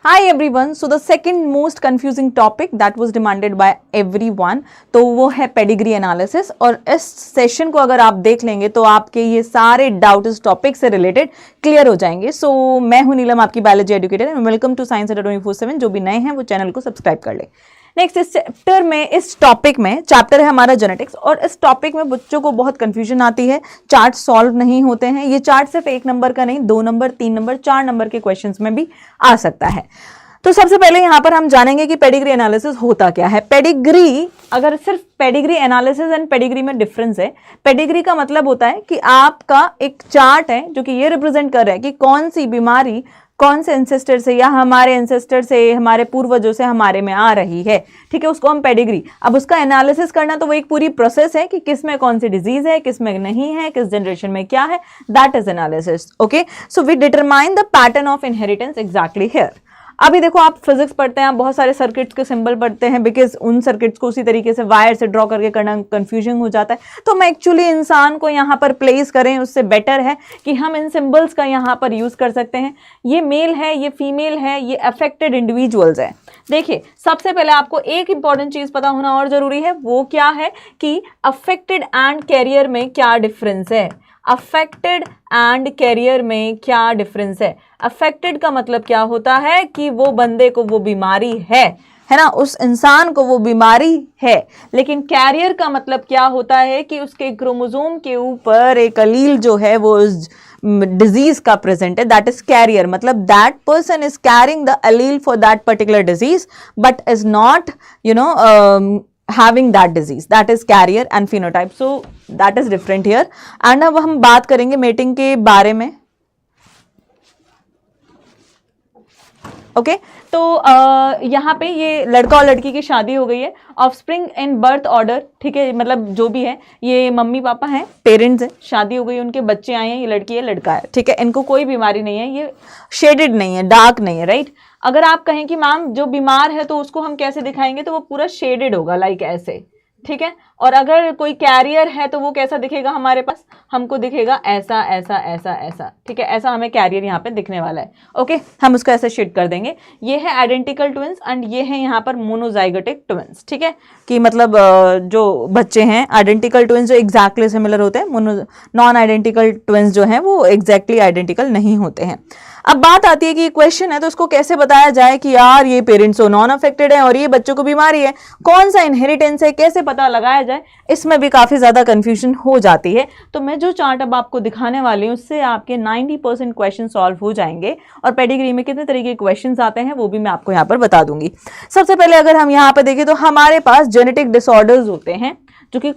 Hi everyone. So the second most confusing topic that was demanded by everyone तो वो है pedigree analysis. और इस सेशन को अगर आप देख लेंगे तो आपके ये सारे डाउट इस टॉपिक से रिलेटेड क्लियर हो जाएंगे। सो मैं हूं नीलम, आपकी biology educator, and welcome to science Adda 24/7। जो भी नए हैं वो चैनल को सब्सक्राइब कर ले। नेक्स्ट, इस चैप्टर में, इस टॉपिक में, चैप्टर है हमारा जेनेटिक्स, और इस टॉपिक में बच्चों को बहुत कंफ्यूजन आती है। चार्ट सॉल्व नहीं होते हैं। ये चार्ट सिर्फ 1 नंबर का नहीं, 2 नंबर, 3 नंबर, 4 नंबर के क्वेश्चंस में भी आ सकता है। तो सबसे पहले यहां पर हम जानेंगे कि पेडिग्री एनालिसिस होता क्या है। पेडिग्री, अगर सिर्फ पेडिग्री एनालिसिस एंड पेडिग्री में डिफरेंस है। पेडिग्री का मतलब होता है कि आपका एक चार्ट है जो कि ये रिप्रेजेंट कर रहा है कि कौन सी बीमारी कौन से एंसेस्टर से या हमारे एंसेस्टर से, हमारे पूर्वजों से हमारे में आ रही है। ठीक है, उसको हम पेडिग्री। अब उसका एनालिसिस करना तो वो एक पूरी प्रोसेस है कि किस में कौन सी डिजीज है, किस में नहीं है, किस जनरेशन में क्या है। That is analysis. Okay, so we determine the pattern of inheritance exactly here. अभी देखो, आप फिजिक्स पढ़ते हैं, आप बहुत सारे सर्किट्स के सिंबल पढ़ते हैं, बिकॉज उन सर्किट्स को उसी तरीके से वायर से ड्रॉ करके करना कंफ्यूजन हो जाता है। तो हम एक्चुअली इंसान को यहाँ पर प्लेस करें, उससे बेटर है कि हम इन सिंबल्स का यहाँ पर यूज कर सकते हैं। ये मेल है, ये फीमेल है, ये अफेक्टेड इंडिविजुअल्स है। देखिए, सबसे पहले आपको एक इंपॉर्टेंट चीज पता होना और जरूरी है। वो क्या है कि अफेक्टेड एंड कैरियर में क्या डिफरेंस है। अफेक्टेड एंड कैरियर में क्या डिफरेंस है। अफेक्टेड का मतलब क्या होता है कि वो बंदे को वो बीमारी है ना, उस इंसान को वो बीमारी है। लेकिन कैरियर का मतलब क्या होता है कि उसके क्रोमोसोम के ऊपर एक अलील जो है वो उस डिजीज का प्रेजेंट है। That is carrier. मतलब that person is carrying the allele for that particular disease but is not having that disease. That is carrier and phenotype. So that is different here. And अब हम बात करेंगे mating के बारे में। Okay, तो यहाँ पे ये लड़का और लड़की की शादी हो गई है। ऑफस्प्रिंग इन बर्थ ऑर्डर, ठीक है, मतलब जो भी है, ये मम्मी पापा हैं, पेरेंट्स हैं, शादी हो गई, उनके बच्चे आए हैं, ये लड़की है, लड़का है। ठीक है, इनको कोई बीमारी नहीं है, ये शेडेड नहीं है, डार्क नहीं है, राइट। अगर आप कहें कि मैम जो बीमार है तो उसको हम कैसे दिखाएंगे, तो वो पूरा शेडेड होगा, लाइक ऐसे। ठीक है, और अगर कोई कैरियर है तो वो कैसा दिखेगा हमारे पास, हमको दिखेगा ऐसा ऐसा ऐसा ऐसा। ठीक है, ऐसा हमें कैरियर यहाँ पे दिखने वाला है। ओके, हम उसको ऐसे शेड कर देंगे। ये है आइडेंटिकल ट्विंस एंड ये है यहाँ पर मोनोजाइगोटिक ट्विंस। ठीक है, कि मतलब जो बच्चे हैं आइडेंटिकल ट्विंस जो एग्जैक्टली सिमिलर होते हैं, नॉन आइडेंटिकल ट्विंस जो हैं वो एग्जैक्टली आइडेंटिकल नहीं होते हैं। अब बात आती है कि क्वेश्चन है तो उसको कैसे बताया जाए कि यार ये पेरेंट्स तो नॉन अफेक्टेड है और ये बच्चों को बीमारी है, कौन सा इनहेरिटेंस है, कैसे पता लगाया जाए। इसमें भी काफी ज्यादा कंफ्यूजन हो जाती है। तो मैं जो चार्ट अब आपको दिखाने वाली हूँ उससे आपके 90% क्वेश्चन सॉल्व हो जाएंगे। और पेडिग्री में कितने तरीके के क्वेश्चन आते हैं वो भी मैं आपको यहाँ पर बता दूंगी। सबसे पहले अगर हम यहाँ पर देखें तो हमारे पास जेनेटिक डिसऑर्डर्स होते हैं जो कि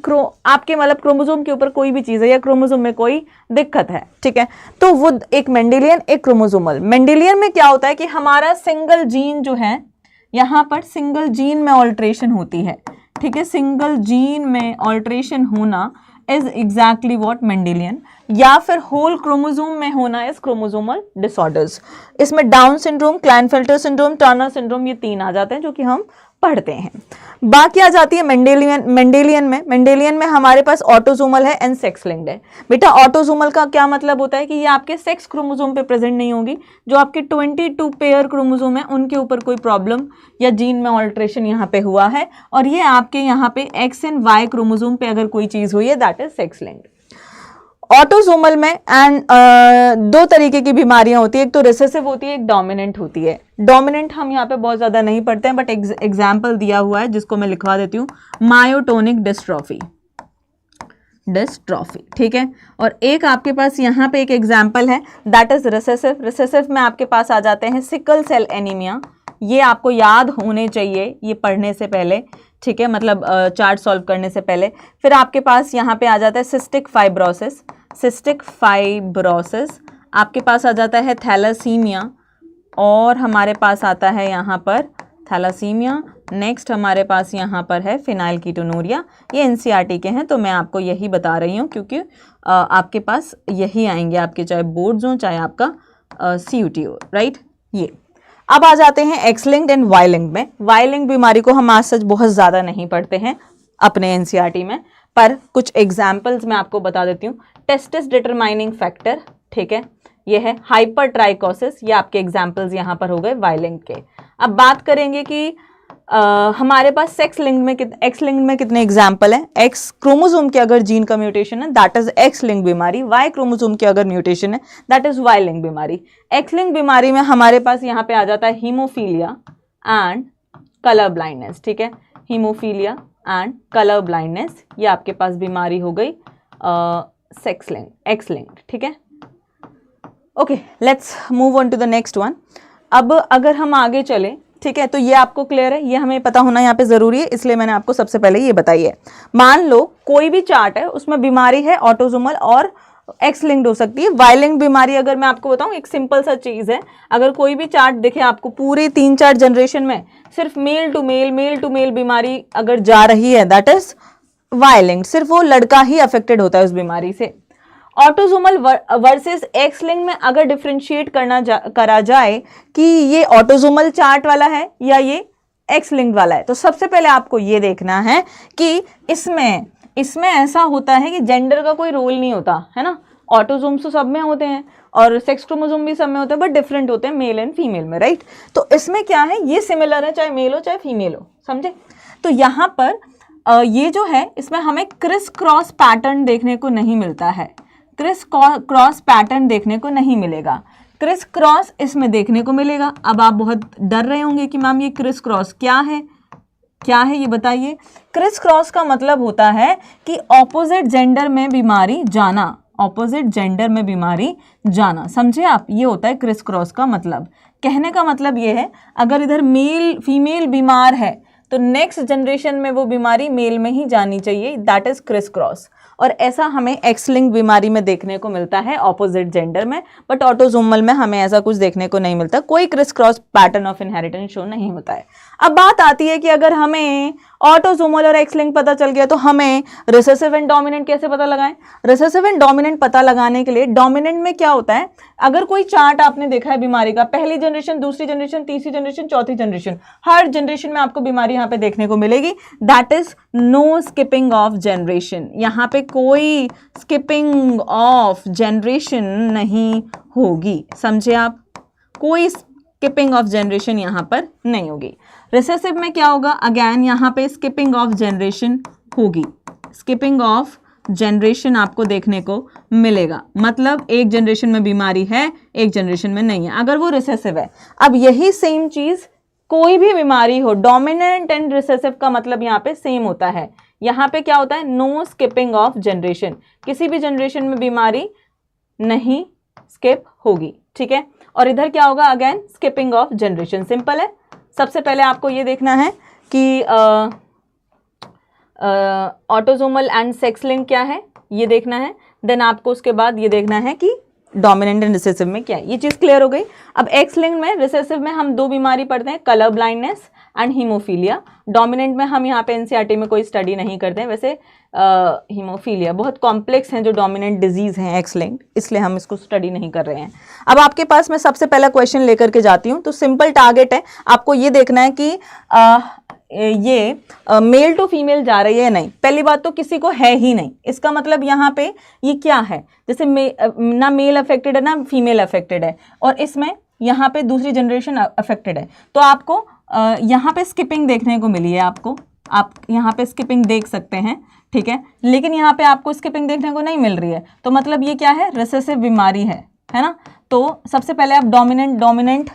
आपके मतलब क्रोमोसोम के ऊपर कोई भी चीज है या क्रोमोसोम में कोई दिक्कत है। ठीक है, तो वो एक मेंडेलियन, एक क्रोमोसोमल। मेंडेलियन में क्या होता है कि हमारा सिंगल जीन जो है, यहाँ पर सिंगल जीन में ऑल्ट्रेशन होती है। ठीक है, सिंगल जीन में ऑल्ट्रेशन होना इज एग्जैक्टली व्हाट मेंडेलियन, या फिर होल क्रोमोसोम में होना इज क्रोमोसोमल डिसऑर्डर्स। इसमें down syndrome, Klinefelter syndrome, Turner syndrome, ये 3 आ जाते हैं जो कि हम पढ़ते हैं। बाकी आ जाती है मेंडेलियन में हमारे पास ऑटोसोमल है एंड सेक्स लिंक्ड है। बेटा, ऑटोसोमल का क्या मतलब होता है कि ये आपके सेक्स क्रोमोसोम पे प्रेजेंट नहीं होगी। जो आपके 22 पेयर क्रोमोसोम है उनके ऊपर कोई प्रॉब्लम या जीन में ऑल्ट्रेशन यहाँ पे हुआ है, और ये आपके यहाँ पे एक्स एंड वाई क्रोमोसोम पे अगर कोई चीज हुई है, that is sex linked. Autosomal में एंड 2 तरीके की बीमारियां होती है, एक तो रिसेसिव होती है, एक डोमिनेंट होती है। डोमिनेंट हम यहाँ पे बहुत ज्यादा नहीं पढ़ते हैं, बट एग्जाम्पल दिया हुआ है जिसको मैं लिखवा देती हूँ, मायोटोनिक डिस्ट्रॉफी। ठीक है, और एक आपके पास यहाँ पे एक एग्जाम्पल है, दैट इज रिसेसिव। रिसेसिव में आपके पास आ जाते हैं सिकल सेल एनीमिया। ये आपको याद होने चाहिए ये पढ़ने से पहले। ठीक है, मतलब चार्ट सॉल्व करने से पहले। फिर आपके पास यहाँ पे आ जाता है सिस्टिक फाइब्रोसिस। आपके पास आ जाता है थैलासीमिया, और हमारे पास आता है यहाँ पर थैलासीमिया। नेक्स्ट हमारे पास यहाँ पर है फिनाइलकीटोनूरिया। ये एनसीईआरटी के हैं तो मैं आपको यही बता रही हूँ क्योंकि आपके पास यही आएंगे, आपके चाहे बोर्ड्स हो चाहे आपका सीयूटी हो, राइट। ये अब आ जाते हैं X linked and Y linked में। वाई लिंक्ड बीमारी को हम आज सच बहुत ज़्यादा नहीं पढ़ते हैं अपने एनसीईआरटी में, पर कुछ एग्जाम्पल्स मैं आपको बता देती हूँ। टेस्टिस डिटरमाइनिंग फैक्टर, ठीक है, ये है हाइपरट्राइकोसिस, ये आपके एग्जाम्पल्स यहाँ पर हो गए वाई लिंक्ड के। अब बात करेंगे कि हमारे पास एक्स लिंक्ड में कितने एग्जाम्पल हैं। एक्स क्रोमोसोम के अगर जीन का म्यूटेशन है दैट इज एक्स लिंक्ड बीमारी, वाई क्रोमोसोम के अगर म्यूटेशन है दैट इज वाई लिंक्ड बीमारी। एक्स लिंक्ड बीमारी में हमारे पास यहाँ पे आ जाता है हीमोफीलिया एंड कलर ब्लाइंडनेस, ठीक है, हीमोफीलिया एंड कलर ब्लाइंडनेस, ये आपके पास बीमारी हो गई सेक्स लिंक्ड, एक्स लिंक्ड, ठीक है। Okay, let's move on to the next one. अब अगर हम आगे चले, ठीक है, तो ये आपको क्लियर है, ये हमें पता होना यहाँ पे जरूरी है, इसलिए मैंने आपको सबसे पहले ये बताई है। मान लो कोई भी चार्ट है उसमें बीमारी है ऑटोसोमल और एक्स लिंक्ड हो सकती है। वाई लिंक्ड बीमारी अगर मैं आपको बताऊं, एक सिंपल सा चीज है, अगर कोई भी चार्ट दिखे आपको पूरे 3-4 जनरेशन में सिर्फ मेल टू मेल बीमारी अगर जा रही है दैट इज वाई लिंक्ड, सिर्फ वो लड़का ही अफेक्टेड होता है उस बीमारी से। ऑटोसोमल वर्सेस एक्स लिंक्ड में अगर डिफरेंशिएट करा जाए कि ये ऑटोसोमल चार्ट वाला है या ये एक्स लिंक्ड वाला है, तो सबसे पहले आपको ये देखना है कि इसमें ऐसा होता है कि जेंडर का कोई रोल नहीं होता है ना। ऑटोसोम्स तो सब में होते हैं और सेक्स क्रोमोसोम भी सब में होते हैं, बट डिफरेंट होते हैं मेल एंड फीमेल में, राइट। तो इसमें क्या है, ये सिमिलर है चाहे मेल हो चाहे फीमेल हो, समझे। तो यहाँ पर ये जो है इसमें हमें क्रिस क्रॉस पैटर्न देखने को नहीं मिलता है, क्रिस क्रॉस पैटर्न देखने को नहीं मिलेगा। क्रिस क्रॉस इसमें देखने को मिलेगा। अब आप बहुत डर रहे होंगे कि मैम ये क्रिस क्रॉस क्या है ये बताइए। क्रिस क्रॉस का मतलब होता है कि ऑपोजिट जेंडर में बीमारी जाना, ऑपोजिट जेंडर में बीमारी जाना, समझे आप, ये होता है क्रिस क्रॉस का मतलब। कहने का मतलब ये है अगर इधर मेल फीमेल बीमार है तो नेक्स्ट जनरेशन में वो बीमारी मेल में ही जानी चाहिए, दैट इज क्रिस क्रॉस। और ऐसा हमें एक्स लिंक्ड बीमारी में देखने को मिलता है ऑपोजिट जेंडर में, बट ऑटोसोमल में हमें ऐसा कुछ देखने को नहीं मिलता, कोई criss cross pattern of inheritance show नहीं होता है। अब बात आती है कि अगर हमें ऑटोसोमल और एक्स लिंक पता चल गया तो हमें रिसेसिव एंड डोमिनेंट कैसे पता लगाएं। रिसेसिव एंड डोमिनेंट पता लगाने के लिए डोमिनेंट में क्या होता है, अगर कोई चार्ट आपने देखा है बीमारी का, पहली जनरेशन, दूसरी जनरेशन, तीसरी जनरेशन, चौथी जनरेशन, हर जनरेशन में आपको बीमारी यहाँ पे देखने को मिलेगी, that is no skipping of generation. यहाँ पे कोई स्किपिंग ऑफ जनरेशन नहीं होगी, समझे आप, कोई स्किपिंग ऑफ जनरेशन यहाँ पर नहीं होगी। रिसेसिव में क्या होगा, अगेन यहाँ पे स्किपिंग ऑफ जनरेशन होगी, स्किपिंग ऑफ जनरेशन आपको देखने को मिलेगा, मतलब एक जनरेशन में बीमारी है एक जनरेशन में नहीं है, अगर वो रिसेसिव है। अब यही सेम चीज कोई भी बीमारी हो, डोमिनेंट एंड रिसेसिव का मतलब यहाँ पे सेम होता है। यहाँ पे क्या होता है, नो स्किपिंग ऑफ जनरेशन, किसी भी जनरेशन में बीमारी नहीं स्किप होगी, ठीक है। और इधर क्या होगा, again skipping of generation, simple है। सबसे पहले आपको ये देखना है कि ऑटोसोमल एंड सेक्स लिंक क्या है, ये देखना है। देन आपको उसके बाद ये देखना है कि डोमिनेंट एंड रिसेसिव में क्या है, ये चीज़ क्लियर हो गई। अब एक्स लिंक में, रिसेसिव में हम 2 बीमारी पढ़ते हैं, colour blindness and haemophilia. Dominant में हम यहाँ पे एनसीईआरटी में कोई स्टडी नहीं करते हैं, वैसे हीमोफीलिया बहुत कॉम्प्लेक्स हैं जो डोमिनेंट डिजीज हैं एक्स लिंक्ड, इसलिए हम इसको स्टडी नहीं कर रहे हैं। अब आपके पास मैं सबसे पहला क्वेश्चन लेकर के जाती हूँ, तो सिंपल टारगेट है, आपको ये देखना है कि ये मेल टू फीमेल जा रही है नहीं। पहली बात तो किसी को है ही नहीं, इसका मतलब यहाँ पे ये क्या है, जैसे ना मेल अफेक्टेड है ना फीमेल अफेक्टेड है, और इसमें यहाँ पे दूसरी जनरेशन अफेक्टेड है, तो आपको यहाँ पे स्किपिंग देखने को मिली है, आप यहाँ पे स्किपिंग देख सकते हैं, ठीक है, लेकिन यहाँ पे आपको स्किपिंग देखने को नहीं मिल रही है, तो मतलब ये क्या है, रिसेसिव बीमारी है ना। तो सबसे पहले आप डोमिनेंट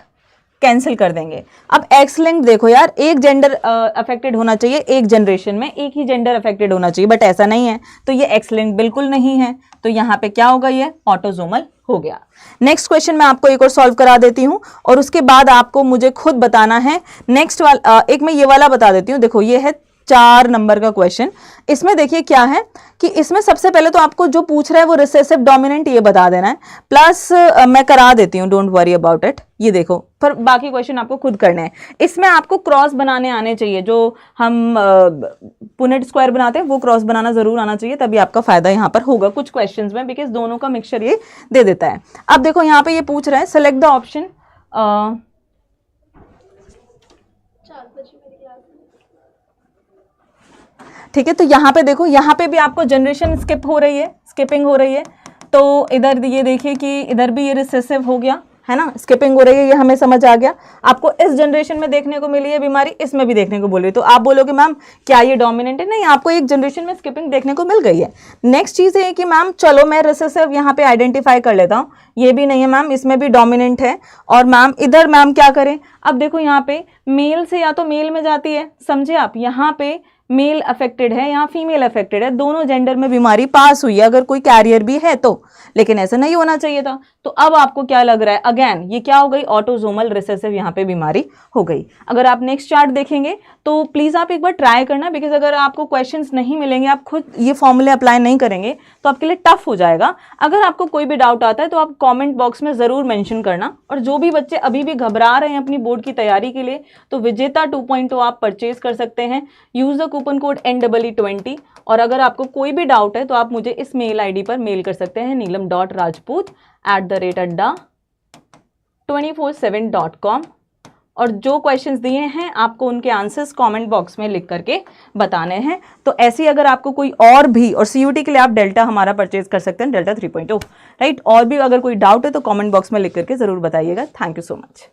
कैंसिल कर देंगे। अब एक्स लिंक देखो यार, एक जेंडर अफेक्टेड होना चाहिए, एक जनरेशन में एक ही जेंडर अफेक्टेड होना चाहिए, बट ऐसा नहीं है, तो ये एक्स लिंक बिल्कुल नहीं है, तो यहाँ पे क्या होगा, ये ऑटोसोमल हो गया। नेक्स्ट क्वेश्चन मैं आपको एक और सॉल्व करा देती हूँ, और उसके बाद आपको मुझे खुद बताना है नेक्स्ट वाला। एक मैं ये वाला बता देती हूँ, देखो ये है 4 नंबर का क्वेश्चन। इसमें देखिए क्या है कि इसमें सबसे पहले तो आपको जो पूछ रहा है वो रिसेसिव डोमिनेंट ये बता देना है, प्लस मैं करा देती हूँ, डोंट वरी अबाउट इट। ये देखो, पर बाकी क्वेश्चन आपको खुद करने हैं। इसमें आपको क्रॉस बनाने आने चाहिए, जो हम पुनेट स्क्वायर बनाते हैं वो क्रॉस बनाना जरूर आना चाहिए, तभी आपका फायदा यहाँ पर होगा कुछ क्वेश्चंस में, बिकॉज दोनों का मिक्सचर ये दे देता है। अब देखो यहाँ पे ये पूछ रहा है, सेलेक्ट द ऑप्शन, ठीक है। तो यहाँ पे देखो, यहाँ पे भी आपको जनरेशन स्किप हो रही है, स्किपिंग हो रही है, तो इधर ये देखिए कि इधर भी ये रिसेसिव हो गया है ना, स्किपिंग हो रही है, ये हमें समझ आ गया। आपको इस जनरेशन में देखने को मिली है बीमारी, इसमें भी देखने को बोल रही है, तो आप बोलोगे मैम क्या ये डोमिनेंट है? नहीं, आपको एक जनरेशन में स्किपिंग देखने को मिल गई है। नेक्स्ट चीज़ है कि मैम चलो मैं रिसेसिव यहाँ पे आइडेंटिफाई कर लेता हूँ, ये भी नहीं है मैम, इसमें भी डोमिनेंट है। और मैम इधर मैम क्या करें, अब देखो यहाँ पे मेल से या तो मेल में जाती है, समझे आप, यहाँ पे मेल अफेक्टेड है, यहाँ फीमेल अफेक्टेड है, दोनों जेंडर में बीमारी पास हुई है अगर कोई कैरियर भी है तो, लेकिन ऐसा नहीं होना चाहिए था। तो अब आपको क्या लग रहा है, अगेन ये क्या हो गई, ऑटोसोमल रिसेसिव यहाँ पे बीमारी हो गई। अगर आप नेक्स्ट चार्ट देखेंगे तो प्लीज आप एक बार ट्राई करना, बिकॉज अगर आपको क्वेश्चंस नहीं मिलेंगे, आप खुद ये फॉर्मूले अप्लाई नहीं करेंगे तो आपके लिए टफ हो जाएगा। अगर आपको कोई भी डाउट आता है तो आप कॉमेंट बॉक्स में जरूर मेंशन करना। और जो भी बच्चे अभी भी घबरा रहे हैं अपनी बोर्ड की तैयारी के लिए, तो विजेता 2.0 आप परचेज कर सकते हैं, use the coupon code NEE20। और अगर आपको कोई भी डाउट है तो आप मुझे इस मेल आईडी पर मेल कर सकते हैं, neelam.rajput@247.com। और जो क्वेश्चंस दिए हैं आपको उनके आंसर्स कमेंट बॉक्स में लिख करके बताने हैं। तो ऐसी अगर आपको कोई और भी, और CUT के लिए आप डेल्टा हमारा परचेज कर सकते हैं, डेल्टा 3.0, राइट। और भी अगर कोई डाउट है तो कमेंट बॉक्स में लिख करके जरूर बताइएगा। Thank you so much.